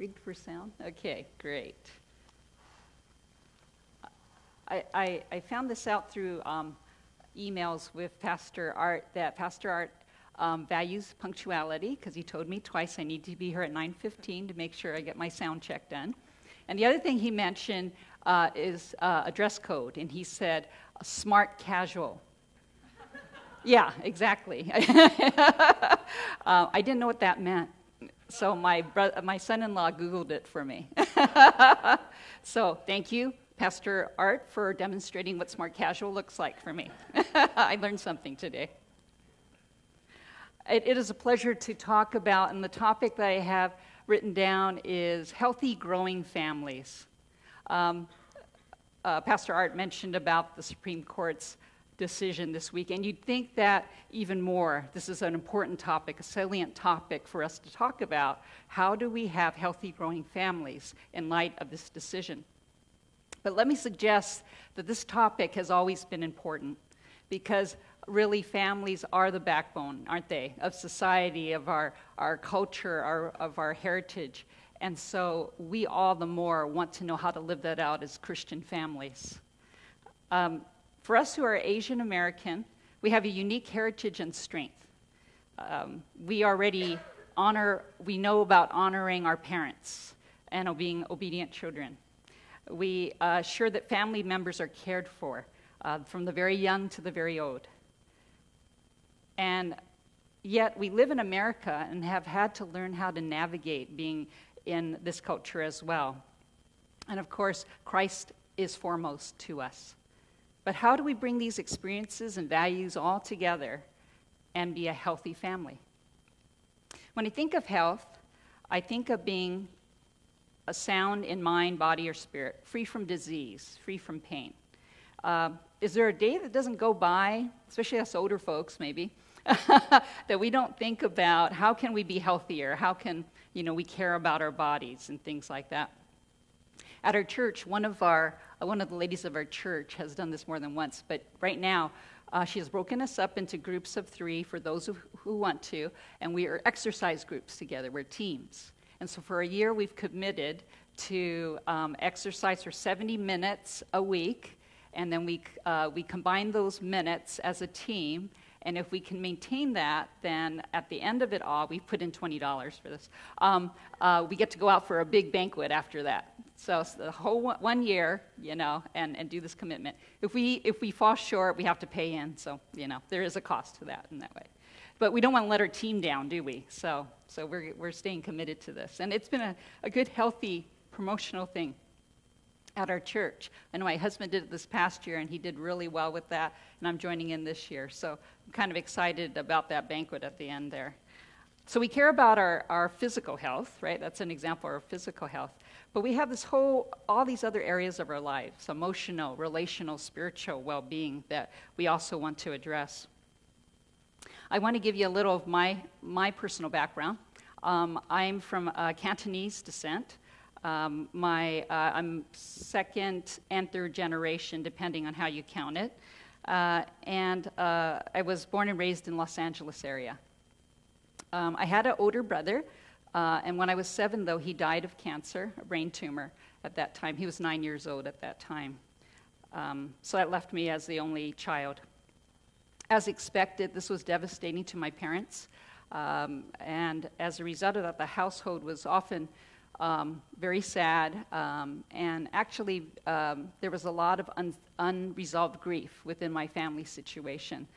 Rigged for sound? Okay, great. I found this out through emails with Pastor Art, that Pastor Art values punctuality, because he told me twice I need to be here at 9:15 to make sure I get my sound check done. And the other thing he mentioned is a dress code, and he said smart casual. Yeah, exactly. I didn't know what that meant. So my son-in-law Googled it for me. So thank you, Pastor Art, for demonstrating what smart casual looks like for me. I learned something today. It is a pleasure to talk about, and the topic that I have written down is healthy growing families. Pastor Art mentioned about the Supreme Court's decision this week, and you'd think that even more, this is an important topic, a salient topic for us to talk about. How do we have healthy growing families in light of this decision? But let me suggest that this topic has always been important, because really families are the backbone, aren't they, of society, of our culture, of our heritage. And so we all the more want to know how to live that out as Christian families. For us who are Asian American, we have a unique heritage and strength. We know about honoring our parents and being obedient children. We assure that family members are cared for, from the very young to the very old. And yet we live in America and have had to learn how to navigate being in this culture as well. And of course, Christ is foremost to us. But how do we bring these experiences and values all together and be a healthy family? When I think of health, I think of being a sound in mind, body, or spirit, free from disease, free from pain. Is there a day that doesn't go by, especially us older folks maybe, that we don't think about how can we be healthier? How can we care about our bodies and things like that? At our church, one of the ladies of our church has done this more than once, but right now she has broken us up into groups of 3 for those who want to, and we are exercise groups together. We're teams. And so for a year, we've committed to exercise for 70 minutes a week, and then we combine those minutes as a team. And if we can maintain that, then at the end of it all, we've put in $20 for this. We get to go out for a big banquet after that. So it's the whole 1 year, and do this commitment. If we fall short, we have to pay in. So there is a cost to that in that way. But we don't want to let our team down, do we? So we're staying committed to this, and it's been a good, healthy promotional thing at our church. I know my husband did it this past year, and he did really well with that, and I'm joining in this year. So I'm kind of excited about that banquet at the end there. So we care about our physical health, right? That's an example of our physical health. But we have all these other areas of our lives, emotional, relational, spiritual well-being, that we also want to address. I want to give you a little of my personal background. I'm from Cantonese descent. I'm second and third generation, depending on how you count it. And I was born and raised in Los Angeles area. I had an older brother, and when I was 7, though, he died of cancer, a brain tumor at that time. He was 9 years old at that time. So that left me as the only child. As expected, this was devastating to my parents. And as a result of that, the household was often very sad, and actually there was a lot of unresolved grief within my family situation.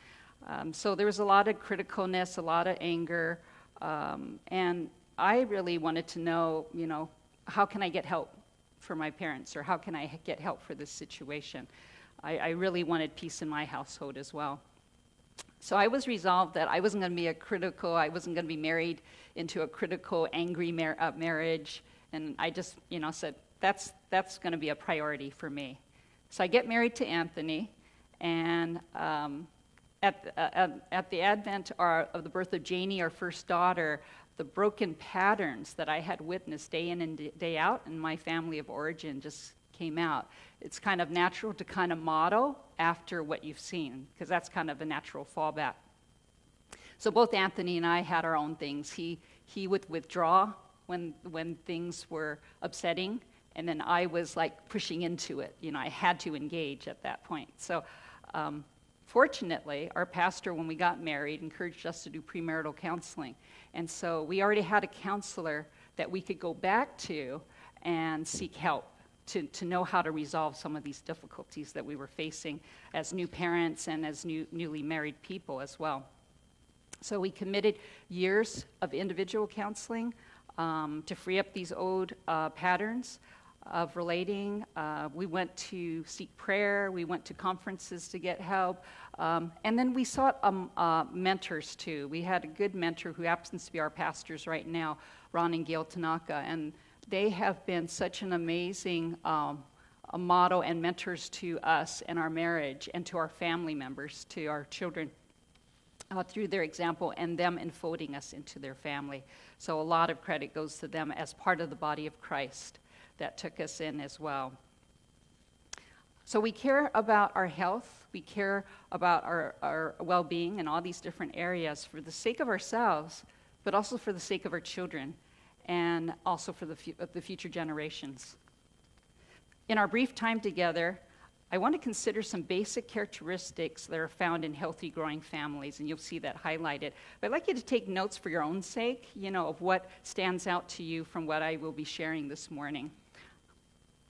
So there was a lot of criticalness, a lot of anger, and I really wanted to know, how can I get help for my parents, or how can I get help for this situation? I really wanted peace in my household as well. So I was resolved that I wasn't going to be I wasn't going to be married into a critical, angry marriage. And I just, said, that's going to be a priority for me. So I get married to Anthony, and at the advent of the birth of Janie, our first daughter, the broken patterns that I had witnessed day in and day out in my family of origin just came out. It's kind of natural to kind of model after what you've seen, because that's kind of a natural fallback. So both Anthony and I had our own things. He would withdraw when things were upsetting, and then I was like pushing into it. I had to engage at that point. So fortunately, our pastor, when we got married, encouraged us to do premarital counseling. And so we already had a counselor that we could go back to and seek help to know how to resolve some of these difficulties that we were facing as new parents and as newly married people as well. So we committed years of individual counseling to free up these old patterns of relating. We went to seek prayer. We went to conferences to get help. And then we sought mentors, too. We had a good mentor who happens to be our pastors right now, Ron and Gail Tanaka. And they have been such an amazing a model and mentors to us in our marriage and to our family members, to our children, through their example and them enfolding us into their family. So a lot of credit goes to them as part of the body of Christ that took us in as well. So we care about our health. We care about our well-being in all these different areas for the sake of ourselves, but also for the sake of our children and also for the future generations. In our brief time together, I want to consider some basic characteristics that are found in healthy, growing families, and you'll see that highlighted. But I'd like you to take notes for your own sake, of what stands out to you from what I will be sharing this morning.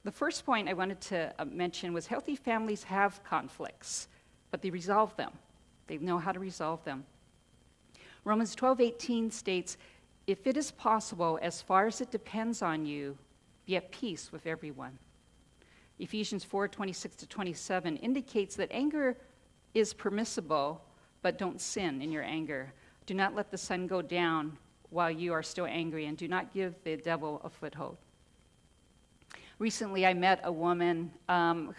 The first point I wanted to mention was healthy families have conflicts, but they resolve them. They know how to resolve them. Romans 12:18 states, "If it is possible, as far as it depends on you, be at peace with everyone." Ephesians 4:26-27 indicates that anger is permissible, but don't sin in your anger. Do not let the sun go down while you are still angry, and do not give the devil a foothold. Recently, I met a woman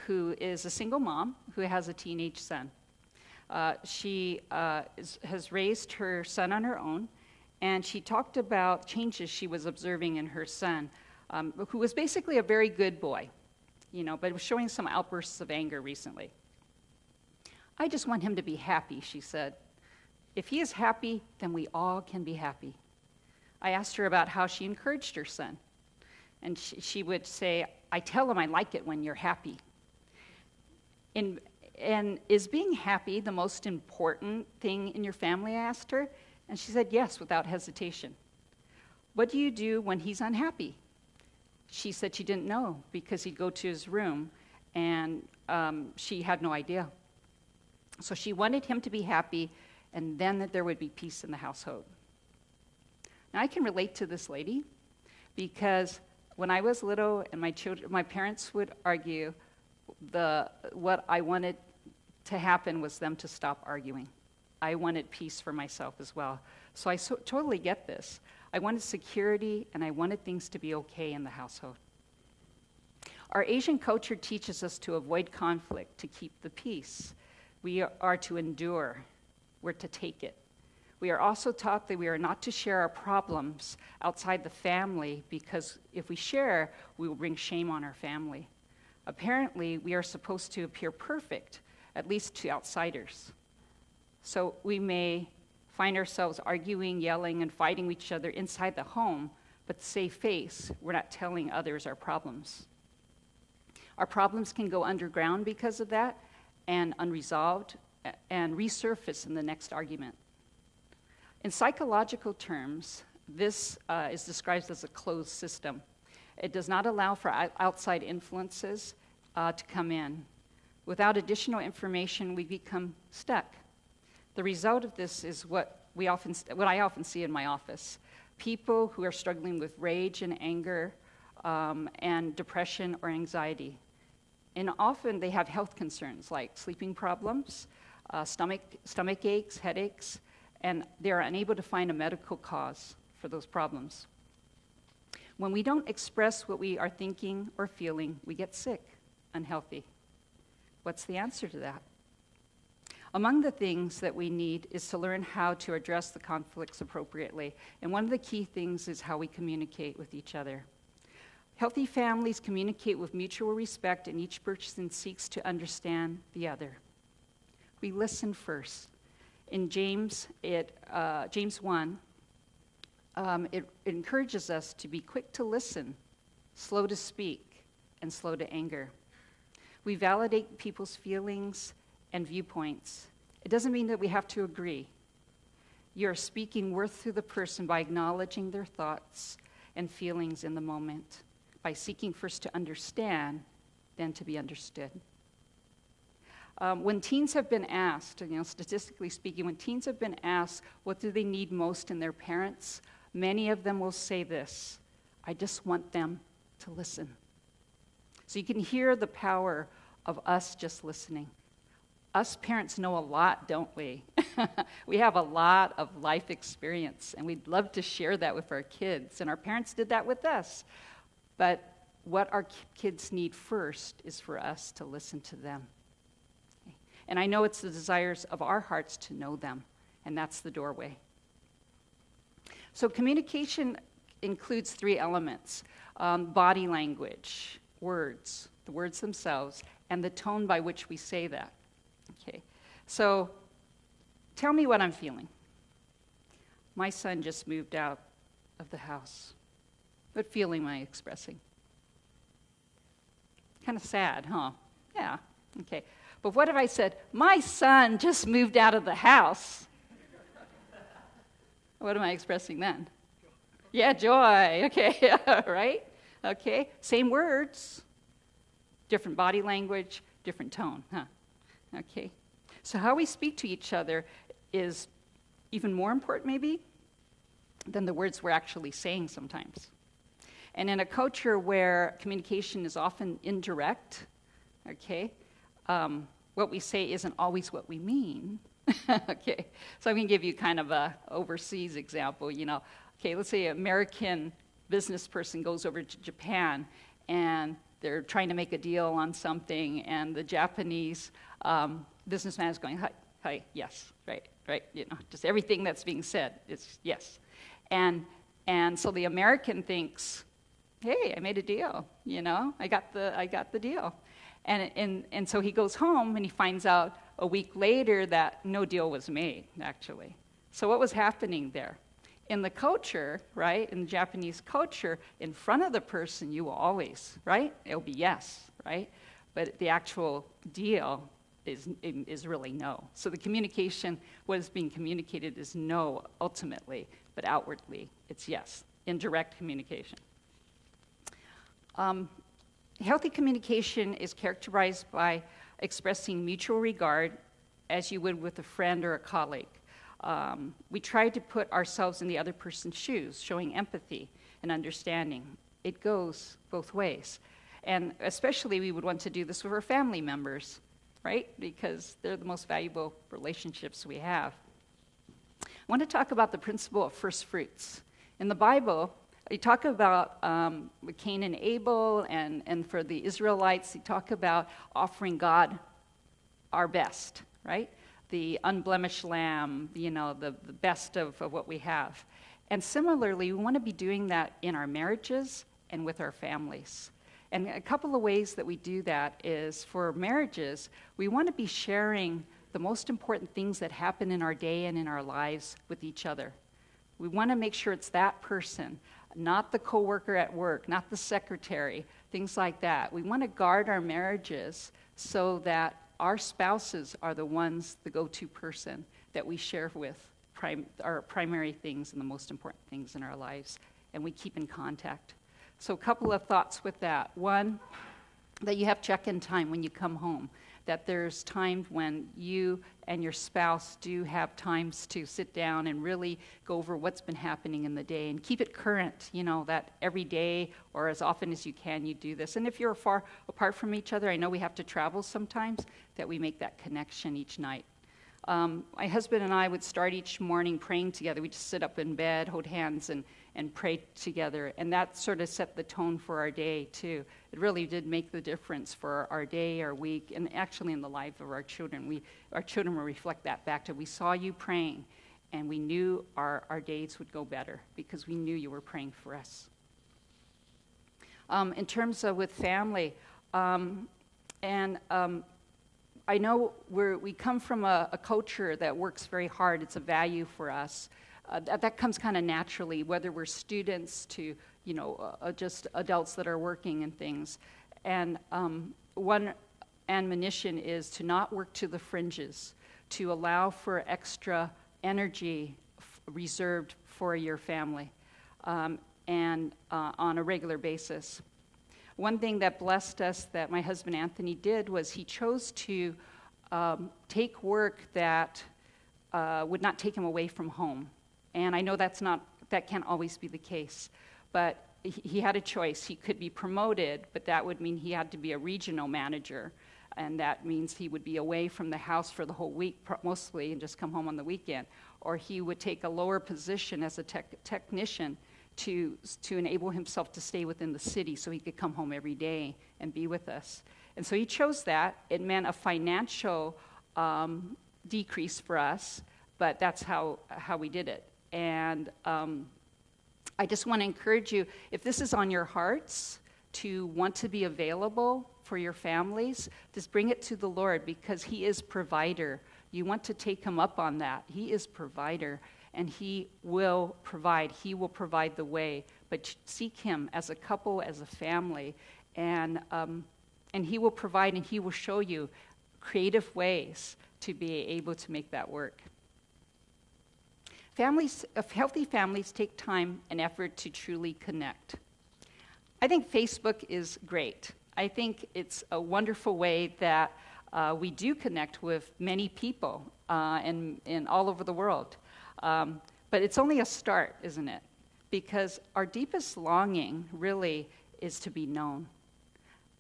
who is a single mom who has a teenage son. She has raised her son on her own, and she talked about changes she was observing in her son, who was basically a very good boy, but was showing some outbursts of anger recently. "I just want him to be happy," she said. "If he is happy, then we all can be happy." I asked her about how she encouraged her son. And she would say, "I tell him I like it when you're happy." And is being happy the most important thing in your family, I asked her. And she said, yes, without hesitation. "What do you do when he's unhappy?" She said she didn't know because he'd go to his room, and she had no idea. So she wanted him to be happy, and then that there would be peace in the household. Now, I can relate to this lady because when I was little and my parents would argue, what I wanted to happen was them to stop arguing. I wanted peace for myself as well. So I totally get this. I wanted security, and I wanted things to be okay in the household. Our Asian culture teaches us to avoid conflict, to keep the peace. We are to endure. We're to take it. We are also taught that we are not to share our problems outside the family because if we share, we will bring shame on our family. Apparently, we are supposed to appear perfect, at least to outsiders. So we may find ourselves arguing, yelling, and fighting with each other inside the home, but to save face, we're not telling others our problems. Our problems can go underground because of that and unresolved and resurface in the next argument. In psychological terms, this is described as a closed system. It does not allow for outside influences to come in. Without additional information, we become stuck. The result of this is what I often see in my office. People who are struggling with rage and anger and depression or anxiety. And often they have health concerns like sleeping problems, stomach aches, headaches, and they're unable to find a medical cause for those problems. When we don't express what we are thinking or feeling, we get sick, unhealthy. What's the answer to that? Among the things that we need is to learn how to address the conflicts appropriately. And one of the key things is how we communicate with each other. Healthy families communicate with mutual respect, and each person seeks to understand the other. We listen first. In James 1, it encourages us to be quick to listen, slow to speak, and slow to anger. We validate people's feelings and viewpoints. It doesn't mean that we have to agree. You're speaking worth to the person by acknowledging their thoughts and feelings in the moment, by seeking first to understand, then to be understood. When teens have been asked, statistically speaking, when teens have been asked what do they need most in their parents, many of them will say this: I just want them to listen. So you can hear the power of us just listening. Us parents know a lot, don't we? We have a lot of life experience, and we'd love to share that with our kids. And our parents did that with us. But what our kids need first is for us to listen to them. Okay. And I know it's the desires of our hearts to know them, and that's the doorway. So communication includes 3 elements: body language, words, the words themselves, and the tone by which we say that. Okay, so tell me what I'm feeling. My son just moved out of the house. What feeling am I expressing? Kind of sad, huh? Yeah, okay. But what if I said, my son just moved out of the house? What am I expressing then? Yeah, joy. Okay, right? Okay, same words, different body language, different tone, huh? Okay, so how we speak to each other is even more important, maybe, than the words we're actually saying sometimes. And in a culture where communication is often indirect, okay, what we say isn't always what we mean. Okay, so I'm going to give you kind of a overseas example. Okay, let's say an American business person goes over to Japan, and they're trying to make a deal on something, and the Japanese businessman is going, hi, yes, right, just everything that's being said is yes. And so the American thinks, hey, I made a deal, I got the deal. And so he goes home, and he finds out a week later that no deal was made, actually. So what was happening there? In the culture, right, in the Japanese culture, in front of the person, you will always, right? It'll be yes, right? But the actual deal is really no. So the communication, what is being communicated is no, ultimately, but outwardly, it's yes. Indirect communication. Healthy communication is characterized by expressing mutual regard as you would with a friend or a colleague. We try to put ourselves in the other person's shoes, showing empathy and understanding. It goes both ways. And especially we would want to do this with our family members, right? Because they're the most valuable relationships we have. I want to talk about the principle of first fruits. In the Bible, you talk about Cain and Abel, and for the Israelites, you talk about offering God our best, right? The unblemished lamb, the best of what we have. And similarly, we want to be doing that in our marriages and with our families. And a couple of ways that we do that is, for marriages, we want to be sharing the most important things that happen in our day and in our lives with each other. We want to make sure it's that person, not the coworker at work, not the secretary, things like that. We want to guard our marriages so that our spouses are the ones, the go-to person that we share with our primary things and the most important things in our lives, and we keep in contact. So a couple of thoughts with that. One, that you have check-in time when you come home, that there's times when you and your spouse do have times to sit down and really go over what's been happening in the day and keep it current, that every day or as often as you can, you do this. And if you're far apart from each other, I know we have to travel sometimes, that we make that connection each night. My husband and I would start each morning praying together. We just sit up in bed, hold hands, and pray together. And that sort of set the tone for our day, too. It really did make the difference for our day, our week, and actually in the life of our children. Our children will reflect that back to, we saw you praying, and we knew our days would go better because we knew you were praying for us. In terms of with family, I know we come from a culture that works very hard. It's a value for us. that comes kind of naturally, whether we're students to, just adults that are working and things. And one admonition is to not work to the fringes, to allow for extra energy reserved for your family and on a regular basis. One thing that blessed us that my husband Anthony did was he chose to take work that would not take him away from home. And I know that can't always be the case, but he had a choice. He could be promoted, but that would mean he had to be a regional manager, and that means he would be away from the house for the whole week mostly and just come home on the weekend. Or he would take a lower position as a technician to enable himself to stay within the city so he could come home every day and be with us. And so he chose that. It meant a financial decrease for us, but that's how we did it. And I just want to encourage you, if this is on your hearts, to want to be available for your families, just bring it to the Lord, because he is provider. You want to take him up on that. He is provider, and he will provide. He will provide the way. But seek him as a couple, as a family, and he will provide, and he will show you creative ways to be able to make that work. Healthy families take time and effort to truly connect. I think Facebook is great. I think it's a wonderful way that we do connect with many people in all over the world. But it's only a start, isn't it? Because our deepest longing really is to be known.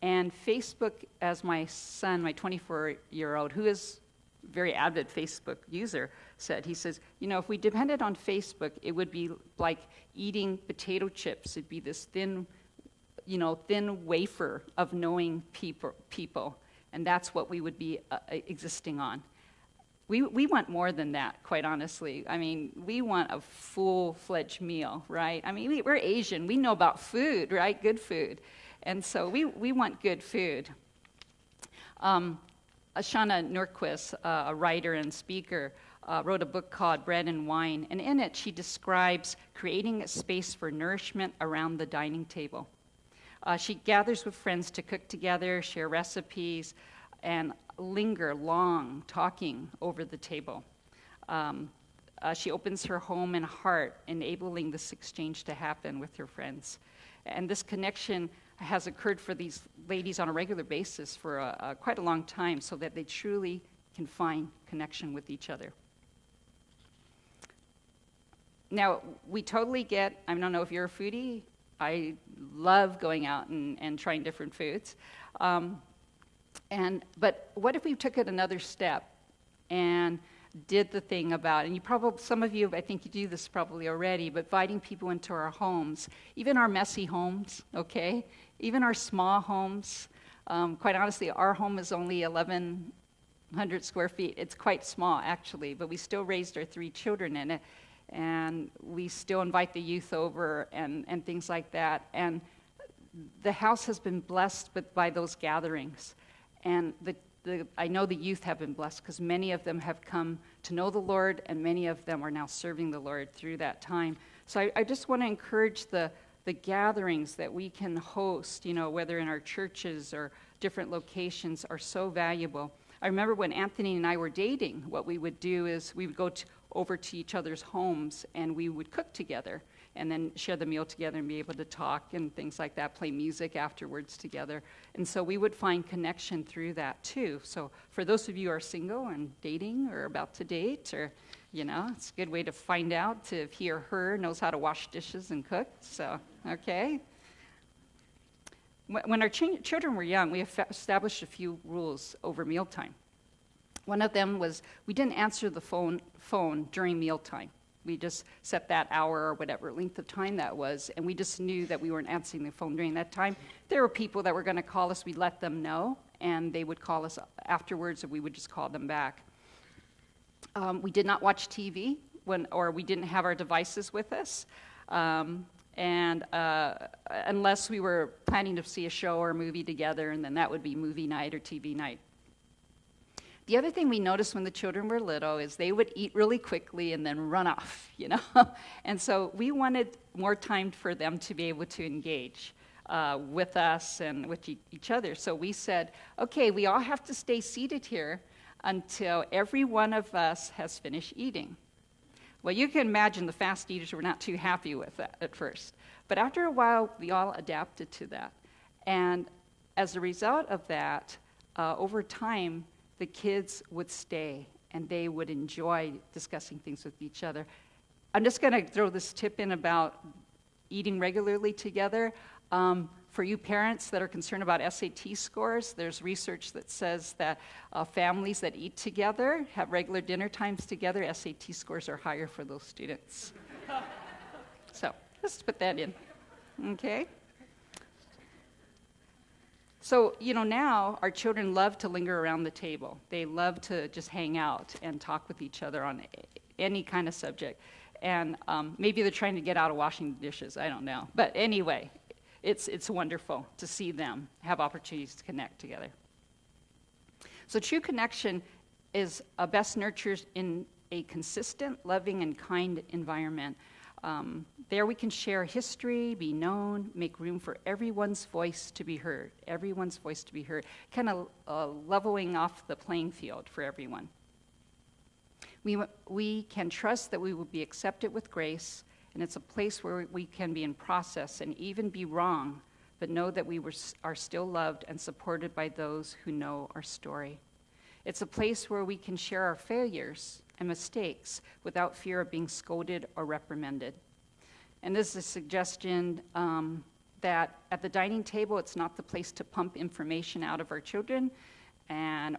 And Facebook, as my son, my 24-year-old, who is a very avid Facebook user, said, he says, if we depended on Facebook, it would be like eating potato chips. It'd be this thin wafer of knowing people, and that's what we would be existing on. We want more than that, quite honestly. I mean, we want a full-fledged meal, right? I mean, we're Asian. We know about food, right? Good food. And so we want good food. Ashana Nurquist, a writer and speaker, wrote a book called Bread and Wine, and in it she describes creating a space for nourishment around the dining table. She gathers with friends to cook together, share recipes, and linger long talking over the table. She opens her home and heart, enabling this exchange to happen with her friends. And this connection has occurred for these ladies on a regular basis for quite a long time, so that they truly can find connection with each other. Now, we totally get, I don't know if you're a foodie, I love going out and trying different foods. But what if we took it another step and did the thing about, and some of you, I think you do this probably already, but inviting people into our homes, even our messy homes, okay? Even our small homes. Quite honestly, our home is only 1,100 square feet. It's quite small, actually, but we still raised our 3 children in it. And we still invite the youth over and things like that. And the house has been blessed by those gatherings. And I know the youth have been blessed because many of them have come to know the Lord, and many of them are now serving the Lord through that time. So I just want to encourage the gatherings that we can host, whether in our churches or different locations, are so valuable. I remember when Anthony and I were dating, what we would do is we would go over to each other's homes, and we would cook together and then share the meal together and be able to talk and things like that, play music afterwards together. And so we would find connection through that too. So for those of you who are single and dating or about to date, or it's a good way to find out if he or her knows how to wash dishes and cook. So, okay. When our children were young, we established a few rules over mealtime. One of them was we didn't answer the phone during mealtime. We just set that hour or whatever length of time that was, and we just knew that we weren't answering the phone during that time. There were people that were going to call us. We'd let them know, and they would call us afterwards, or we would just call them back. We did not watch TV or we didn't have our devices with us, unless we were planning to see a show or a movie together, and then that would be movie night or TV night. The other thing we noticed when the children were little is they would eat really quickly and then run off, And so we wanted more time for them to be able to engage with us and with each other. So we said, okay, we all have to stay seated here until every one of us has finished eating. Well, you can imagine the fast eaters were not too happy with that at first. But after a while, we all adapted to that. And as a result of that, over time, the kids would stay and they would enjoy discussing things with each other. I'm just going to throw this tip in about eating regularly together. For you parents that are concerned about SAT scores, there's research that says that families that eat together, have regular dinner times together, SAT scores are higher for those students. So, just put that in. Okay? So, now our children love to linger around the table. They love to just hang out and talk with each other on any kind of subject. And maybe they're trying to get out of washing the dishes. I don't know. But anyway, it's wonderful to see them have opportunities to connect together. So true connection is best nurtured in a consistent, loving, and kind environment. There we can share history, be known, make room for everyone's voice to be heard. Everyone's voice to be heard. Kind of leveling off the playing field for everyone. We can trust that we will be accepted with grace, and it's a place where we can be in process and even be wrong, but know that we are still loved and supported by those who know our story. It's a place where we can share our failures and mistakes without fear of being scolded or reprimanded. And this is a suggestion that at the dining table, it's not the place to pump information out of our children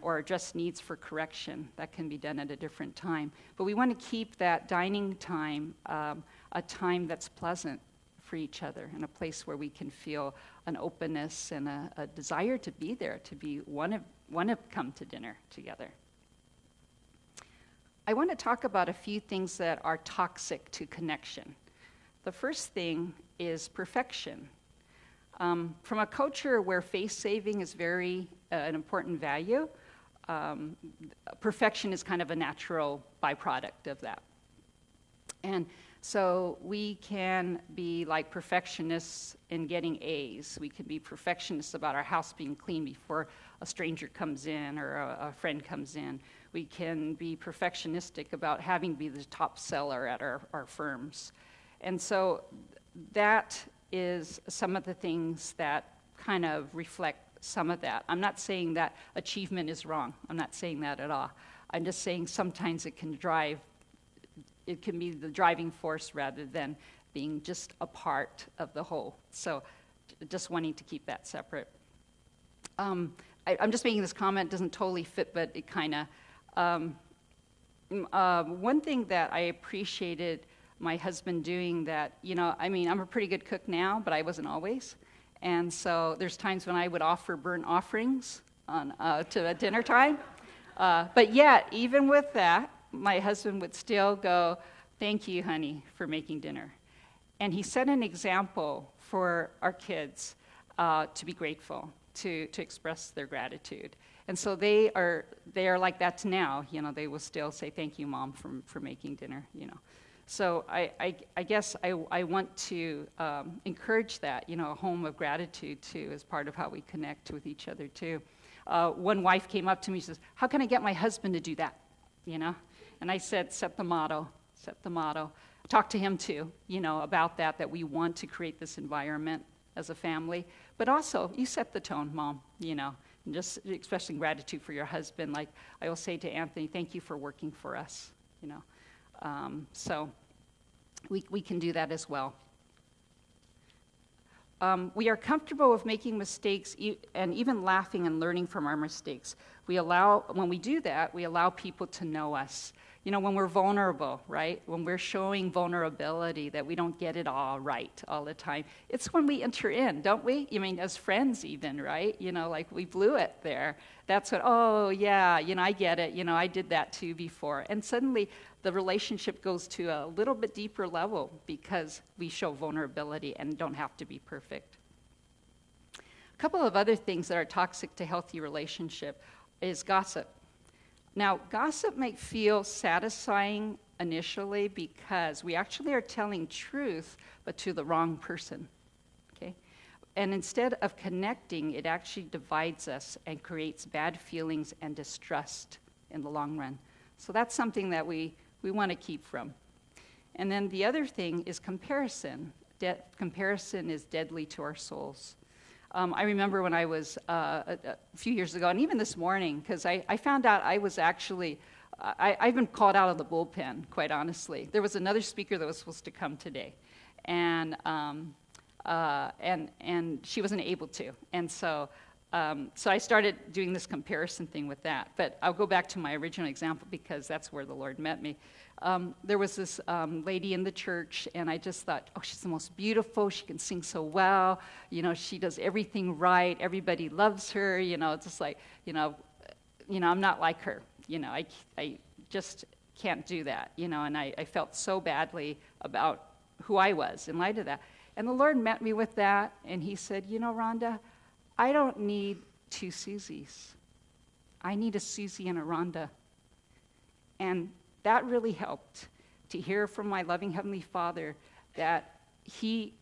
or address needs for correction. That can be done at a different time. But we want to keep that dining time a time that's pleasant for each other, and a place where we can feel an openness and a desire to be there, to be want to come to dinner together. I want to talk about a few things that are toxic to connection. The first thing is perfection. From a culture where face-saving is very an important value, perfection is kind of a natural byproduct of that. And so we can be like perfectionists in getting A's. We can be perfectionists about our house being clean before a stranger comes in or a friend comes in. We can be perfectionistic about having to be the top seller at our firms. And so that is some of the things that kind of reflect some of that. I'm not saying that achievement is wrong. I'm not saying that at all. I'm just saying sometimes it can be the driving force rather than being just a part of the whole. So just wanting to keep that separate. I'm just making this comment, doesn't totally fit, but it kind of, one thing that I appreciated my husband doing that, I'm a pretty good cook now, but I wasn't always. And so there's times when I would offer burnt offerings to a dinner time. But yet, even with that, my husband would still go, "Thank you, honey, for making dinner." And he set an example for our kids to be grateful, to express their gratitude. And so they are like that now. They will still say, "Thank you, Mom, for making dinner." So I guess I want to encourage that, a home of gratitude too, as part of how we connect with each other too. One wife came up to me and says, "How can I get my husband to do that?" And I said, set the motto. Talk to him too, about that we want to create this environment as a family. But also, you set the tone, Mom, and just expressing gratitude for your husband. Like I will say to Anthony, "Thank you for working for us," So we can do that as well. We are comfortable with making mistakes and even laughing and learning from our mistakes. When we do that, we allow people to know us. When we're vulnerable, right? When we're showing vulnerability, that we don't get it all right all the time. It's when we enter in, don't we? As friends even, right? Like we blew it there. That's what, oh yeah, I get it. I did that too before. And suddenly the relationship goes to a little bit deeper level because we show vulnerability and don't have to be perfect. A couple of other things that are toxic to healthy relationship is gossip. Now, gossip might feel satisfying initially because we actually are telling truth, but to the wrong person, okay? And instead of connecting, it actually divides us and creates bad feelings and distrust in the long run. So that's something that we want to keep from. And then the other thing is comparison. Comparison is deadly to our souls. I remember when I was a few years ago, and even this morning, because I found out I was actually, I've been called out of the bullpen, quite honestly. There was another speaker that was supposed to come today, and she wasn't able to. And so I started doing this comparison thing with that. But I'll go back to my original example because that's where the Lord met me. There was this lady in the church, and I just thought, oh, she's the most beautiful. She can sing so well. You know, she does everything right. Everybody loves her. You know, it's just like, I'm not like her. You know, I just can't do that. You know, and I felt so badly about who I was in light of that. And the Lord met me with that, and he said, you know, Rhonda, I don't need two Susies. I need a Susie and a Rhonda. And that really helped to hear from my loving Heavenly Father that he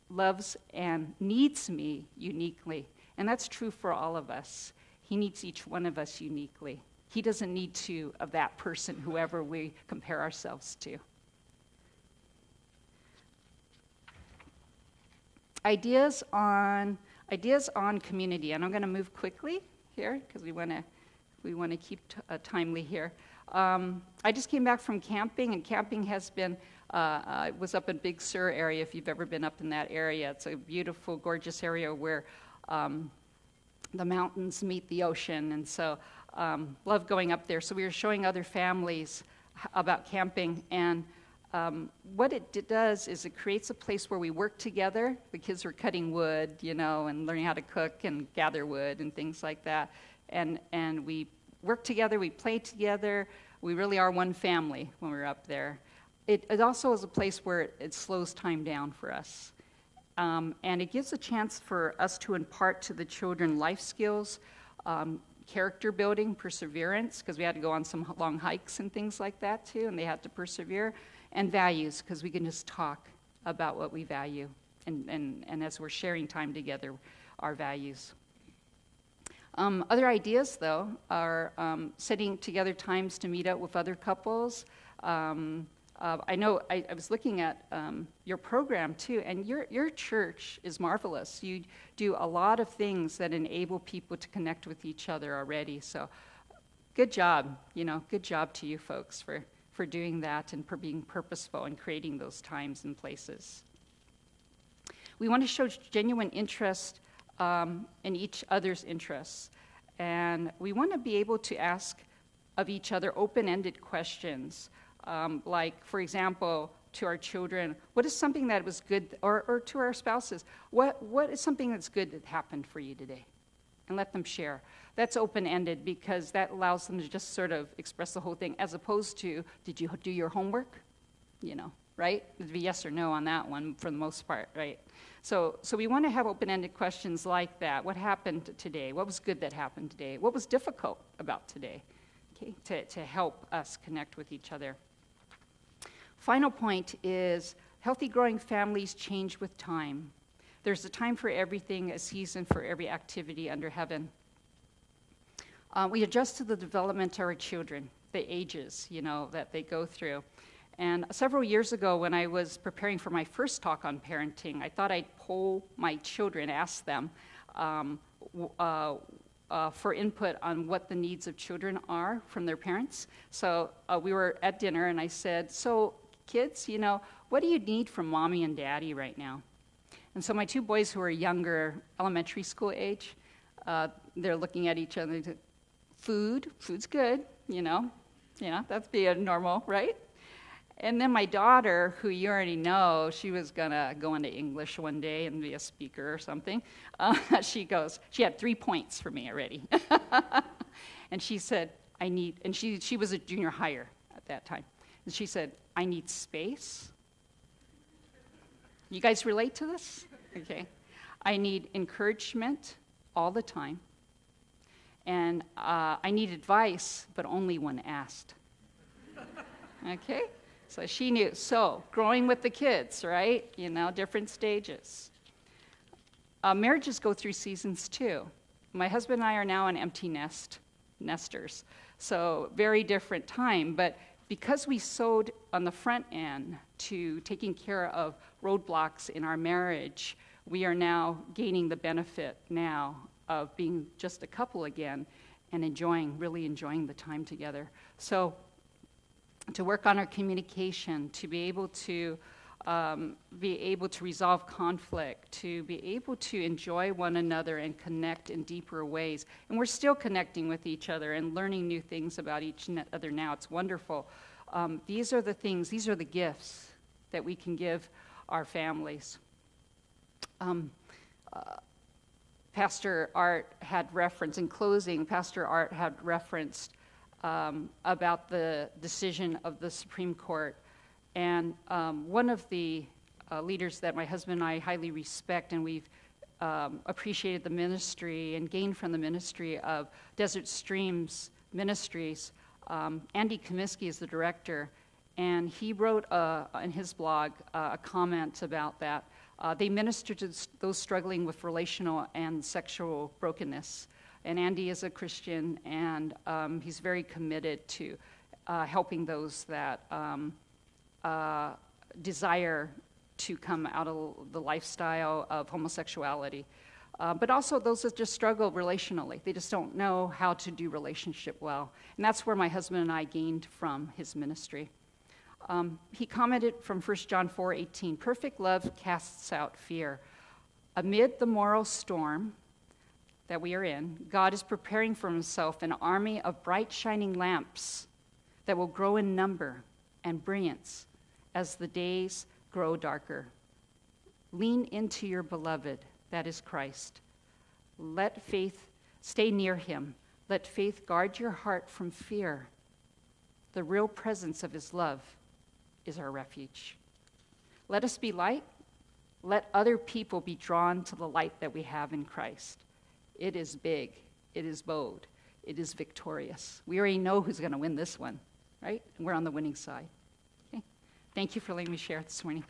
loves and needs me uniquely. And that's true for all of us. He needs each one of us uniquely. He doesn't need two of that person, whoever we compare ourselves to. Ideas on community. And I'm going to move quickly here because we want to keep timely here. I just came back from camping, and camping has been, I was up in Big Sur area, if you've ever been up in that area. It's a beautiful, gorgeous area where the mountains meet the ocean, and so love going up there. So we were showing other families about camping, and what it does is it creates a place where we work together. The kids were cutting wood, you know, and learning how to cook and gather wood and things like that, and we work together, we play together. We really are one family when we're up there. It also is a place where it slows time down for us. And it gives a chance for us to impart to the children life skills, character building, perseverance, because we had to go on some long hikes and things like that too, and they had to persevere, and values, because we can just talk about what we value, and as we're sharing time together, our values. Other ideas, though, are setting together times to meet up with other couples. I know I was looking at your program, too, and your church is marvelous. You do a lot of things that enable people to connect with each other already. So good job, good job to you folks for doing that and for being purposeful and creating those times and places. We want to show genuine interest in each other's interests. And we want to be able to ask of each other open-ended questions, like, for example, to our children, what is something that was good, or to our spouses, what is something that's good that happened for you today? And let them share. That's open-ended because that allows them to just sort of express the whole thing, as opposed to, did you do your homework? Right? It'd be yes or no on that one for the most part, right? So we want to have open-ended questions like that. What happened today? What was good that happened today? What was difficult about today? Okay, to help us connect with each other. Final point is healthy growing families change with time. There's a time for everything, a season for every activity under heaven. We adjust to the development of our children, the ages, that they go through. And several years ago, when I was preparing for my first talk on parenting, I thought I'd poll my children, ask them for input on what the needs of children are from their parents. So we were at dinner, and I said, so kids, what do you need from mommy and daddy right now? And so my two boys who are younger, elementary school age, they're looking at each other. Food's good, that's being normal, right? And then my daughter, who you already know, she was going to go into English one day and be a speaker or something. She had 3 points for me already. And she said, and she was a junior higher at that time. And she said, I need space. You guys relate to this? Okay. I need encouragement all the time. And I need advice, but only when asked. Okay? So she knew. So, growing with the kids, right? Different stages. Marriages go through seasons too. My husband and I are now an empty nesters. So, very different time. But because we sowed on the front end to taking care of roadblocks in our marriage, we are now gaining the benefit now of being just a couple again and really enjoying the time together. So, to work on our communication, to be able to resolve conflict, to be able to enjoy one another and connect in deeper ways. And we're still connecting with each other and learning new things about each other now. It's wonderful. These are the gifts that we can give our families. Pastor Art had referenced, in closing, about the decision of the Supreme Court. And one of the leaders that my husband and I highly respect, and we've appreciated the ministry and gained from the ministry of Desert Streams Ministries, Andy Comiskey is the director, and he wrote in his blog a comment about that. They minister to those struggling with relational and sexual brokenness. And Andy is a Christian, and he's very committed to helping those that desire to come out of the lifestyle of homosexuality. But also those that just struggle relationally. They just don't know how to do relationship well. And that's where my husband and I gained from his ministry. He commented from 1 John 4:18, "Perfect love casts out fear." Amid the moral storm that we are in, God is preparing for himself an army of bright shining lamps that will grow in number and brilliance as the days grow darker. Lean into your beloved, that is Christ. Let faith stay near him. Let faith guard your heart from fear. The real presence of his love is our refuge. Let us be light. Let other people be drawn to the light that we have in Christ. It is big. It is bold. It is victorious. We already know who's going to win this one, right? And we're on the winning side. Okay? Thank you for letting me share this morning.